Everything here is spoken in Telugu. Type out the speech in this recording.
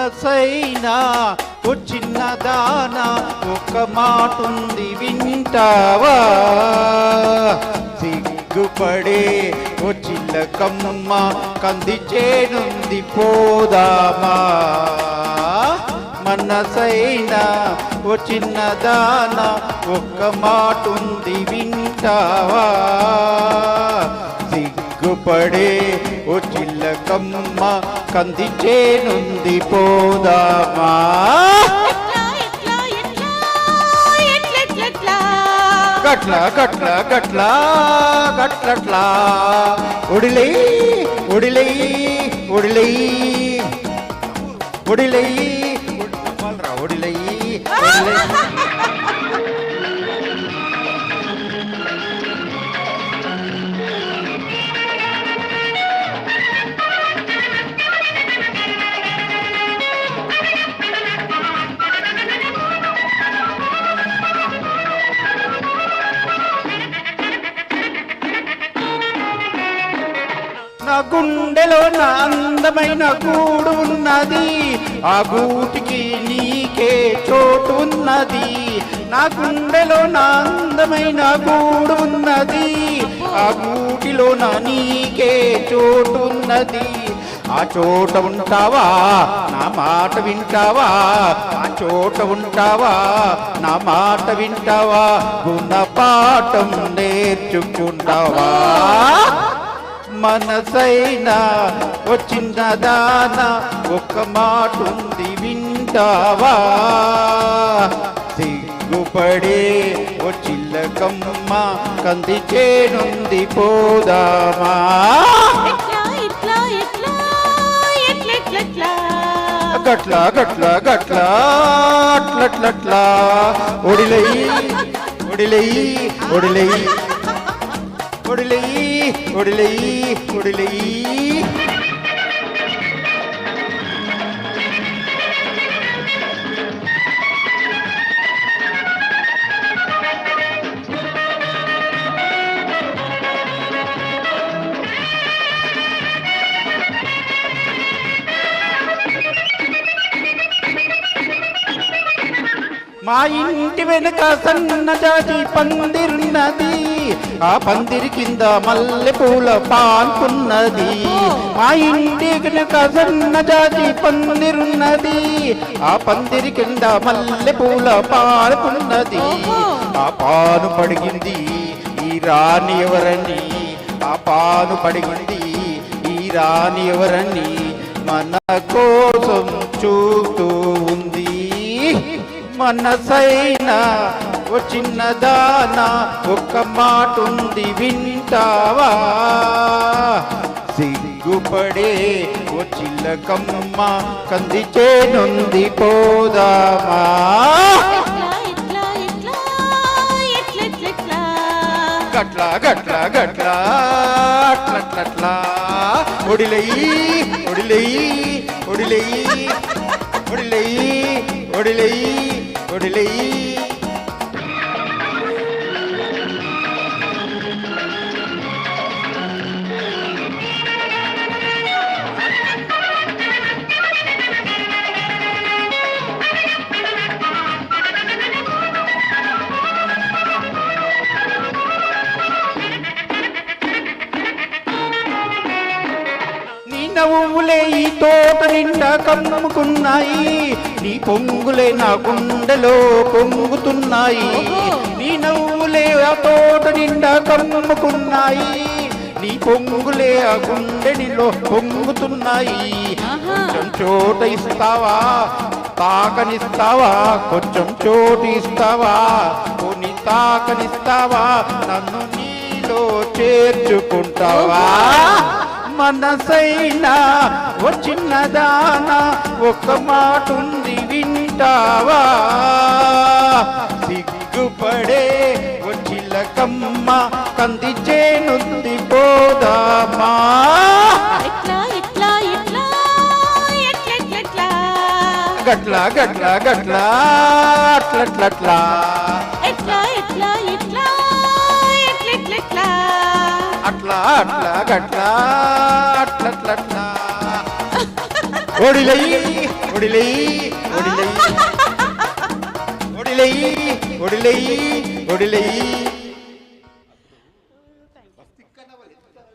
మనసైనా ఓ చిన్నదానా ఒక మాటుంది వింటావా సిగ్గుపడే ఓ చిల్లకమ్మ కంది చేనుంది పోదామా మనసైనా ఓ చిన్నదానా ఒక్క మాటుంది వింటావా సిగ్గుపడే ఓ చిల్లకమ్మ కంది చేనుంది పోదామా గట్ల గట్ల గట్ల గట్లట్లా ఒడిలై ఒడిలై ఒడిలై ఒడిలై ఒడిలై నా గుండెలో నా అందమైన గూడు ఉన్నది ఆ గూటికి నీకే చోటు ఉన్నది నా గుండెలో నా అందమైన గూడు ఉన్నది ఆ గూటిలో నా నీకే చోటు ఉన్నది ఆ చోట ఉంటావా నా మాట వింటావా ఆ చోట ఉంటావా నా మాట వింటావా గుణపాఠం నేర్చుకుంటావా మనసైనా ఓ చిన్నదానా ఒక్క మాటుంది వింటావా సిగ్గుపడే ఓ చిల్లకమ్మ కంది చేనుంది పోదామా గట్ల గట్ల గట్ల అట్లట్లట్లా ఒడిలై ఒడిలై ఒడిలై ఒడిలై ఒడిలై ఒడిలై మా ఇంటి వెనుక సన్నజాజి పందిరున్నది ఆ పందిరి కింద మల్లె పూల పాన్పున్నది మా ఇంటి వెనుక సన్నజాజి పందిరున్నది ఆ పందిరి కింద మల్లె పూల పాన్పున్నది ఆ పాను పడిగింది ఈ రాణి ఎవరని ఆ పాను పడిగింది ఈ రాణి ఎవరని మన కోసం చూస్తూ ఉంది మనసైనా ఓ చిన్నదానా ఒక్క మాటుంది వింటావా సిగ్గుపడే ఓ చిల్లకమ్మ కంది చేనుంది పోదామా గట్ల గట్ల గట్ల అట్లట్లట్లా ఒడిలై ఒడిలై ఒడిలై ఒడిలై ఒడిలై ఒడిలై నవ్వులే ఈ తోట నిండా కమ్ముకున్నాయి నీ పొంగులే నా గుండెలో పొంగుతున్నాయి నీ నవ్వులే ఆ తోట నిండా కమ్ముకున్నాయి నీ పొంగులే ఆ గుండెనిలో పొంగుతున్నాయి కొంచెం చోట ఇస్తావా తాకనిస్తావా కొంచెం చోటు ఇస్తావా కొన్ని తాకనిస్తావా నన్ను నీలో చేర్చుకుంటావా మనసైనా ఓ చిన్నదానా ఒక్క మాటుంది వింటావా సిగ్గుపడే ఓ చిలకమ్మ కంది చేనుంది పోదామా గట్ల గట్ల గట్ల అట్లట్లట్లా అట్లా అట్లా గట్లా అట్లట్లట్లా ఒడిలై ఒడిలెయ్యి ఒడిలెయ్యి ఒడిలెయ్యి ఒడిలెయ్యి ఒడిలెయ్యి